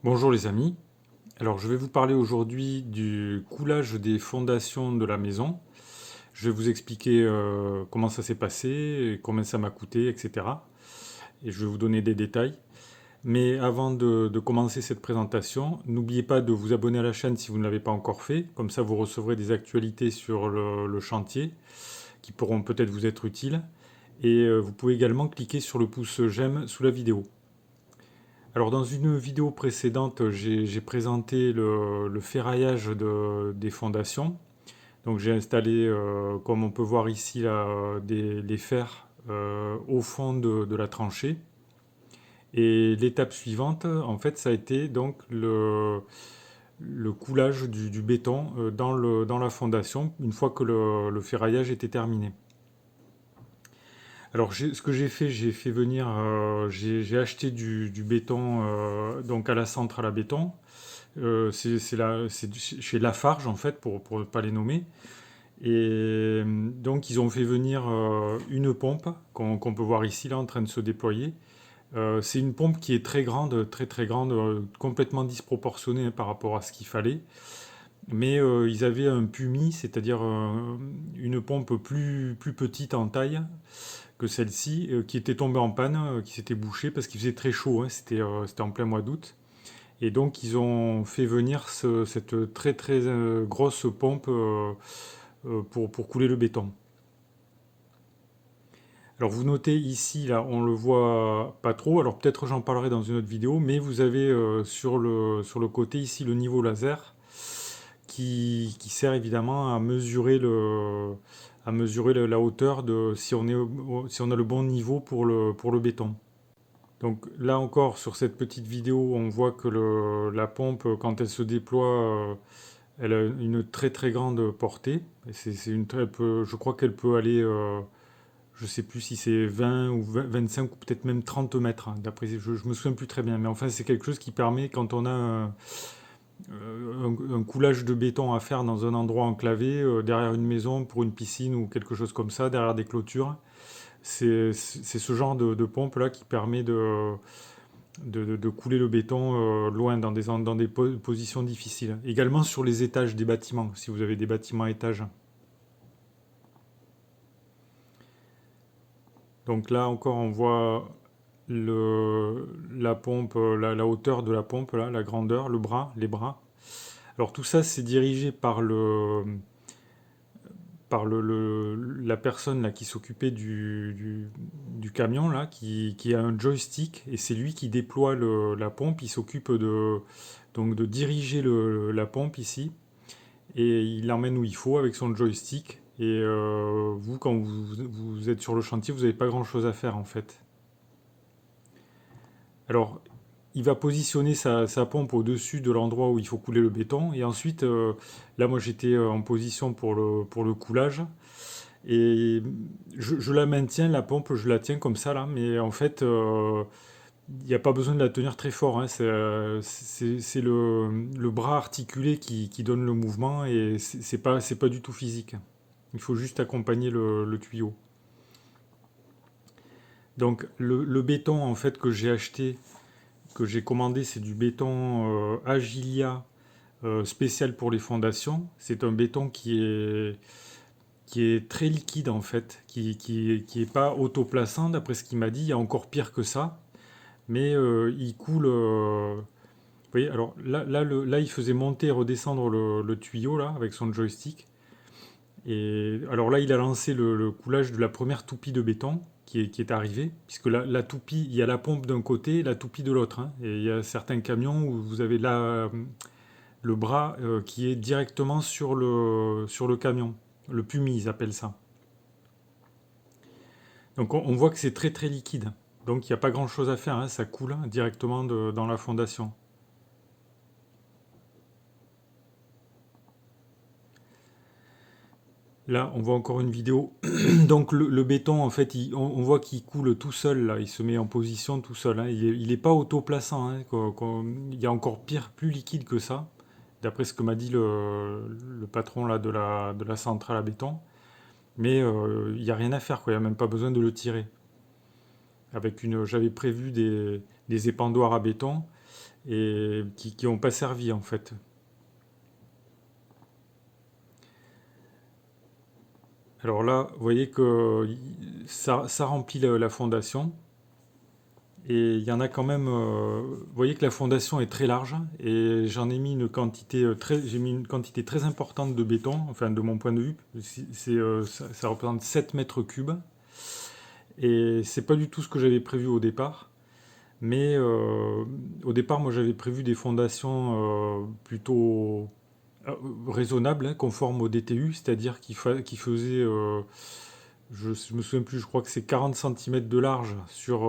Bonjour les amis, alors je vais vous parler aujourd'hui du coulage des fondations de la maison. Je vais vous expliquer comment ça s'est passé, et combien ça m'a coûté, etc. Et je vais vous donner des détails. Mais avant de commencer cette présentation, n'oubliez pas de vous abonner à la chaîne si vous ne l'avez pas encore fait. Comme ça vous recevrez des actualités sur le chantier qui pourront peut-être vous être utiles. Et vous pouvez également cliquer sur le pouce j'aime sous la vidéo. Alors dans une vidéo précédente, j'ai présenté le ferraillage des fondations. Donc j'ai installé, comme on peut voir ici, là, les fers au fond de la tranchée. Et l'étape suivante, en fait, ça a été donc le coulage du béton dans la fondation, une fois que le ferraillage était terminé. Alors ce que j'ai fait venir, j'ai acheté du béton donc à la centrale à béton. Chez Lafarge en fait pour ne pas les nommer. Et donc ils ont fait venir une pompe qu'on peut voir ici là en train de se déployer. C'est une pompe qui est très grande, très très grande, complètement disproportionnée par rapport à ce qu'il fallait. Mais ils avaient un PUMI, c'est-à-dire une pompe plus petite en taille que celle-ci, qui était tombée en panne, qui s'était bouchée parce qu'il faisait très chaud, hein, c'était en plein mois d'août. Et donc ils ont fait venir cette très très grosse pompe pour couler le béton. Alors vous notez ici, là, on le voit pas trop, alors peut-être j'en parlerai dans une autre vidéo, mais vous avez sur le côté ici le niveau laser qui sert évidemment à mesurer la hauteur de si on a le bon niveau pour le béton. Donc là encore, sur cette petite vidéo, on voit que la pompe, quand elle se déploie, elle a une très très grande portée. Et je crois qu'elle peut aller, je ne sais plus si c'est 20 ou 25 ou peut-être même 30 mètres, hein. D'après, je ne me souviens plus très bien. Mais enfin, c'est quelque chose qui permet, quand on a un coulage de béton à faire dans un endroit enclavé, derrière une maison, pour une piscine ou quelque chose comme ça, derrière des clôtures, c'est ce genre de pompe-là qui permet de couler le béton loin dans des positions difficiles. Également sur les étages des bâtiments, si vous avez des bâtiments à étages. Donc là encore, on voit la pompe, la hauteur de la pompe, là, la grandeur, les bras. Alors tout ça, c'est dirigé par la personne là, qui s'occupait du camion, là, qui a un joystick, et c'est lui qui déploie la pompe. Il s'occupe donc de diriger la pompe ici, et il l'emmène où il faut avec son joystick. Et vous, quand vous êtes sur le chantier, vous n'avez pas grand-chose à faire en fait. Alors, il va positionner sa pompe au-dessus de l'endroit où il faut couler le béton. Et ensuite, là, moi, j'étais en position pour le coulage. Et je la maintiens, la pompe, je la tiens comme ça, là. Mais en fait, il n'y a pas besoin de la tenir très fort, hein. C'est le bras articulé qui donne le mouvement. Et c'est pas du tout physique. Il faut juste accompagner le tuyau. Donc, le béton, en fait, que j'ai acheté, que j'ai commandé, c'est du béton Agilia spécial pour les fondations. C'est un béton qui est très liquide en fait, qui est pas autoplaçant d'après ce qu'il m'a dit. Il y a encore pire que ça, mais il coule. Vous voyez, alors là, il faisait monter et redescendre le tuyau là avec son joystick. Et alors là, il a lancé le coulage de la première toupie de béton qui est arrivée, puisque la toupie, il y a la pompe d'un côté et la toupie de l'autre, hein. Et il y a certains camions où vous avez là le bras qui est directement sur le camion. Le PUMI, ils appellent ça. Donc on voit que c'est très très liquide. Donc il n'y a pas grand-chose à faire, hein, ça coule directement dans la fondation. Là, on voit encore une vidéo. Donc le béton, en fait, on voit qu'il coule tout seul, là. Il se met en position tout seul, hein. Il est pas autoplaçant, hein. Il y a encore pire, plus liquide que ça, d'après ce que m'a dit le patron là, de la centrale à béton. Mais il n'y a rien à faire, quoi. Il n'y a même pas besoin de le tirer. J'avais prévu des épandoirs à béton. et qui n'ont pas servi en fait. Alors là, vous voyez que ça remplit la fondation. Et il y en a quand même. Vous voyez que la fondation est très large et j'en ai mis une quantité j'ai mis une quantité très importante de béton, enfin de mon point de vue. Ça représente 7 mètres cubes et c'est pas du tout ce que j'avais prévu au départ. Mais au départ, moi j'avais prévu des fondations plutôt raisonnables, hein, conformes au DTU, c'est-à-dire qui faisaient je me souviens plus, je crois que c'est 40 centimètres de large sur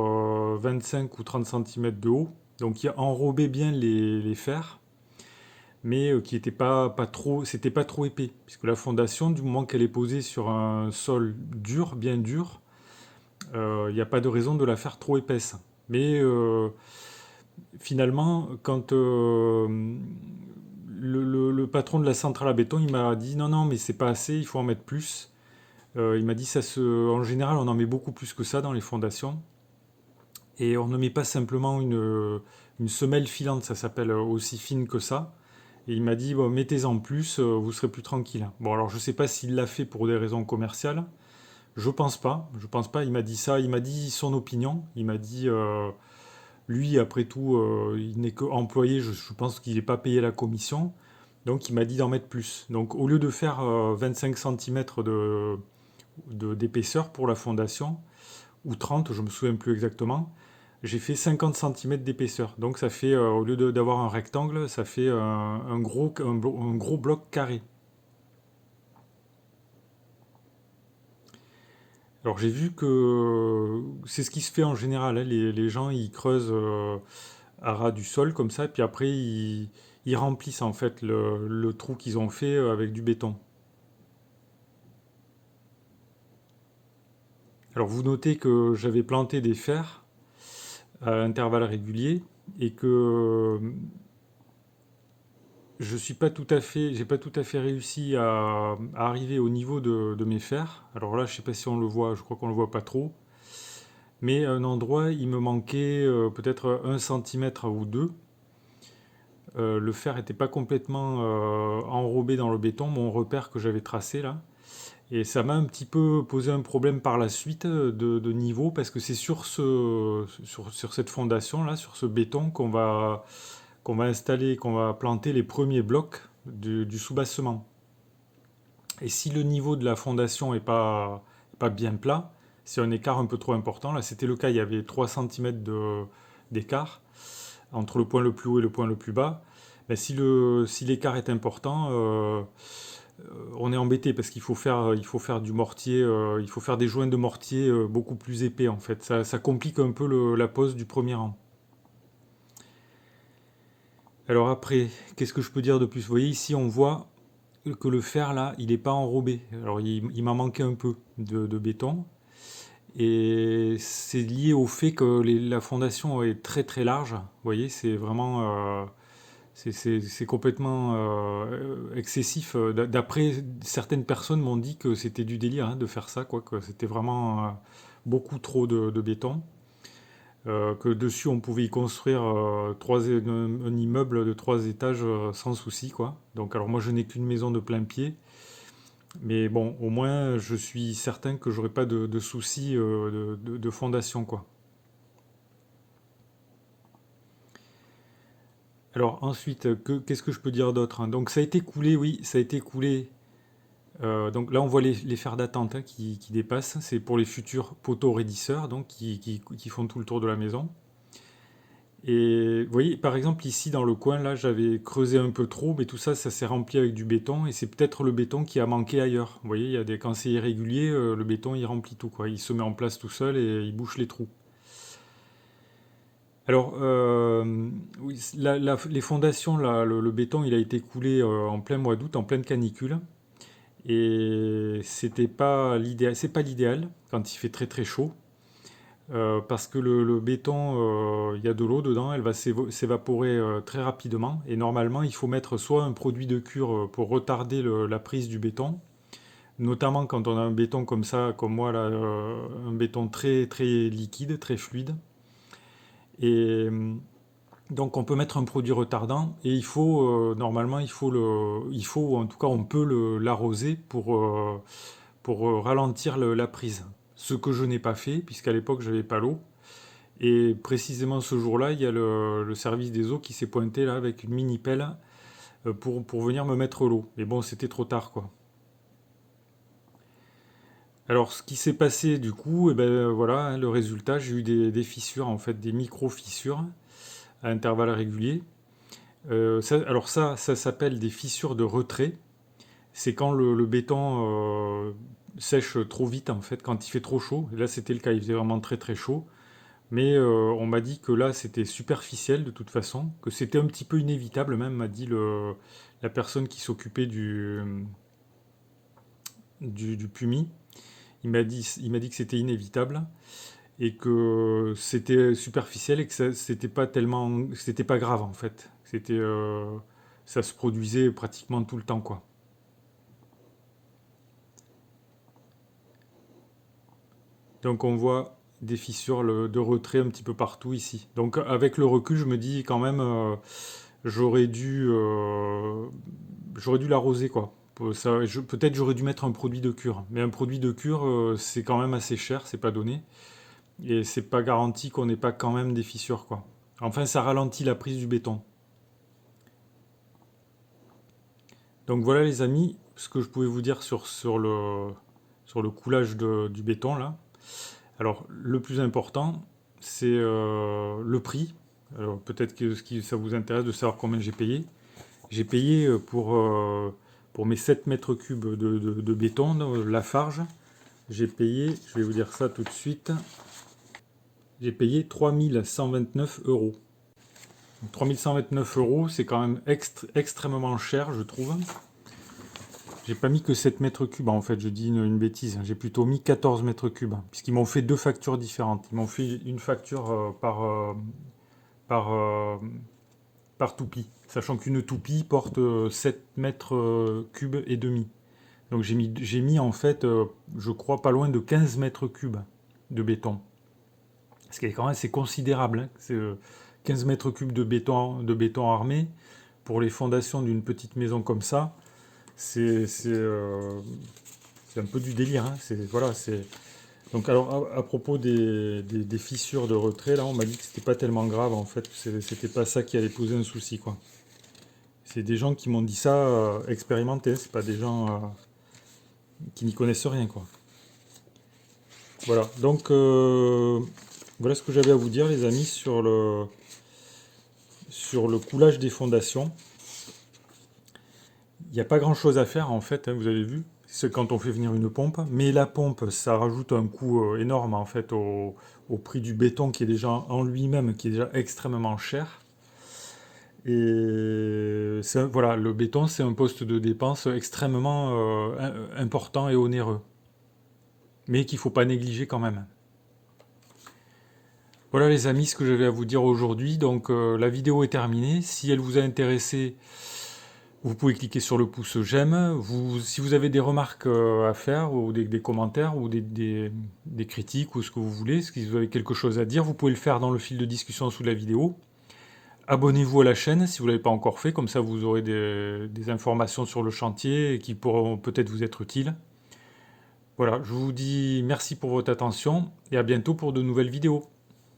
25 ou 30 centimètres de haut. Donc qui enrobait bien les fers, mais qui n'était pas trop, c'était pas trop épais. Puisque la fondation, du moment qu'elle est posée sur un sol dur, bien dur, il n'y a pas de raison de la faire trop épaisse. Mais finalement, quand le patron de la centrale à béton, il m'a dit non, non, mais c'est pas assez, il faut en mettre plus. Il m'a dit en général, on en met beaucoup plus que ça dans les fondations. Et on ne met pas simplement une semelle filante, ça s'appelle aussi fine que ça. Et il m'a dit, bon, mettez-en plus, vous serez plus tranquille. Bon, alors je ne sais pas s'il l'a fait pour des raisons commerciales. Je pense pas. Je pense pas. Il m'a dit ça. Il m'a dit son opinion. Il m'a dit, lui, après tout, il n'est qu'employé. Je pense qu'il n'est pas payé la commission. Donc il m'a dit d'en mettre plus. Donc au lieu de faire 25 cm d'épaisseur pour la fondation, ou 30, je me souviens plus exactement, j'ai fait 50 centimètres d'épaisseur. Donc ça fait, au lieu d'avoir un rectangle, ça fait un gros bloc carré. Alors j'ai vu que c'est ce qui se fait en général, hein. Les gens ils creusent à ras du sol comme ça, puis après ils remplissent en fait le trou qu'ils ont fait avec du béton. Alors vous notez que j'avais planté des fers à intervalles réguliers et que je suis pas tout à fait, j'ai pas tout à fait réussi à arriver au niveau de mes fers. Alors là, je sais pas si on le voit, je crois qu'on le voit pas trop. Mais à un endroit, il me manquait peut-être 1 centimètre ou 2. Le fer n'était pas complètement enrobé dans le béton, mon repère que j'avais tracé là. Et ça m'a un petit peu posé un problème par la suite de niveau, parce que c'est sur cette fondation là, sur ce béton qu'on va installer, qu'on va planter les premiers blocs du soubassement. Et si le niveau de la fondation n'est pas bien plat, c'est un écart un peu trop important. Là, c'était le cas, il y avait 3 cm d'écart entre le point le plus haut et le point le plus bas. Mais si l'écart est important, on est embêté parce il faut faire du mortier, il faut faire des joints de mortier beaucoup plus épais en fait. Ça complique un peu la pose du premier rang. Alors après, qu'est-ce que je peux dire de plus? Vous voyez ici, on voit que le fer là, il n'est pas enrobé. Alors il m'en manquait un peu de béton. Et c'est lié au fait que la fondation est très très large. Vous voyez, c'est vraiment c'est complètement excessif. D'après certaines personnes m'ont dit que c'était du délire, hein, de faire ça, quoi, que c'était vraiment beaucoup trop de béton. Que dessus on pouvait y construire un immeuble de 3 étages sans souci, quoi. Donc alors moi je n'ai qu'une maison de plein pied, mais bon, au moins je suis certain que j'aurai pas de soucis de fondation, quoi. Alors ensuite, qu'est-ce que je peux dire d'autre, hein? Donc ça a été coulé, oui, ça a été coulé. Donc là on voit les fers d'attente, hein, qui dépassent. C'est pour les futurs poteaux raidisseurs, donc qui font tout le tour de la maison. Et vous voyez, par exemple, ici dans le coin, là, j'avais creusé un peu trop, mais tout ça, ça s'est rempli avec du béton, et c'est peut-être le béton qui a manqué ailleurs. Vous voyez, quand c'est irrégulier, le béton, il remplit tout, quoi. Il se met en place tout seul et il bouche les trous. Alors, oui, les fondations, là, le béton, il a été coulé en plein mois d'août, en pleine canicule, et c'était pas l'idéal, c'est pas l'idéal quand il fait très très chaud. Parce que le béton, il y a de l'eau dedans, elle va s'évaporer très rapidement. Et normalement, il faut mettre soit un produit de cure pour retarder la prise du béton, notamment quand on a un béton comme ça, comme moi, là, un béton très, très liquide, très fluide. Et Donc on peut mettre un produit retardant et il faut normalement il faut ou en tout cas on peut l'arroser pour ralentir la prise. Ce que je n'ai pas fait puisqu'à l'époque j'avais pas l'eau. Et précisément ce jour-là, il y a le service des eaux qui s'est pointé là avec une mini pelle pour venir me mettre l'eau. Mais bon, c'était trop tard quoi. Alors ce qui s'est passé du coup, eh ben voilà, hein, le résultat, j'ai eu des fissures en fait, des micro-fissures à intervalles réguliers. Alors ça s'appelle des fissures de retrait. C'est quand le béton sèche trop vite en fait, quand il fait trop chaud. Et là c'était le cas, il faisait vraiment très très chaud. Mais on m'a dit que là c'était superficiel de toute façon, que c'était un petit peu inévitable même, m'a dit la personne qui s'occupait du PUMI. Il m'a dit que c'était inévitable et que c'était superficiel et que c'était pas grave en fait. Ça se produisait pratiquement tout le temps quoi. Donc on voit des fissures de retrait un petit peu partout ici. Donc avec le recul, je me dis quand même, j'aurais dû, euh, j'aurais dû l'arroser quoi. Peut-être j'aurais dû mettre un produit de cure. Mais un produit de cure, c'est quand même assez cher, c'est pas donné. Et c'est pas garanti qu'on n'ait pas quand même des fissures quoi. Enfin, ça ralentit la prise du béton. Donc voilà les amis, ce que je pouvais vous dire sur le coulage du béton là. Alors le plus important, c'est le prix. Alors peut-être que ça vous intéresse de savoir combien j'ai payé. J'ai payé pour mes 7 mètres cubes de béton, Lafarge. J'ai payé, je vais vous dire ça tout de suite, j'ai payé 3129 euros. 3129 euros, c'est quand même extrêmement cher, je trouve. J'ai pas mis que 7 mètres cubes, en fait, je dis une bêtise. J'ai plutôt mis 14 mètres cubes, puisqu'ils m'ont fait deux factures différentes. Ils m'ont fait une facture par, euh, par toupie, sachant qu'une toupie porte 7 mètres cubes et demi. Donc j'ai mis en fait, je crois, pas loin de 15 mètres cubes de béton. Ce qui est quand même assez considérable, hein. C'est 15 mètres cubes de béton armé pour les fondations d'une petite maison comme ça. C'est un peu du délire, hein. Voilà, Donc alors à propos des fissures de retrait, là on m'a dit que c'était pas tellement grave en fait, que c'était pas ça qui allait poser un souci quoi. C'est des gens qui m'ont dit ça expérimentés, c'est pas des gens qui n'y connaissent rien quoi. Voilà, donc voilà ce que j'avais à vous dire les amis sur le coulage des fondations. Il n'y a pas grand-chose à faire en fait, hein, vous avez vu. C'est quand on fait venir une pompe. Mais la pompe, ça rajoute un coût énorme en fait au prix du béton qui est déjà en lui-même, qui est déjà extrêmement cher. Et voilà, le béton, c'est un poste de dépense extrêmement important et onéreux. Mais qu'il ne faut pas négliger quand même. Voilà les amis, ce que j'avais à vous dire aujourd'hui. Donc la vidéo est terminée. Si elle vous a intéressé, vous pouvez cliquer sur le pouce j'aime. Si vous avez des remarques à faire, ou des commentaires, ou des critiques, ou ce que vous voulez, si vous avez quelque chose à dire, vous pouvez le faire dans le fil de discussion sous la vidéo. Abonnez-vous à la chaîne si vous ne l'avez pas encore fait, comme ça vous aurez des informations sur le chantier qui pourront peut-être vous être utiles. Voilà, je vous dis merci pour votre attention et à bientôt pour de nouvelles vidéos.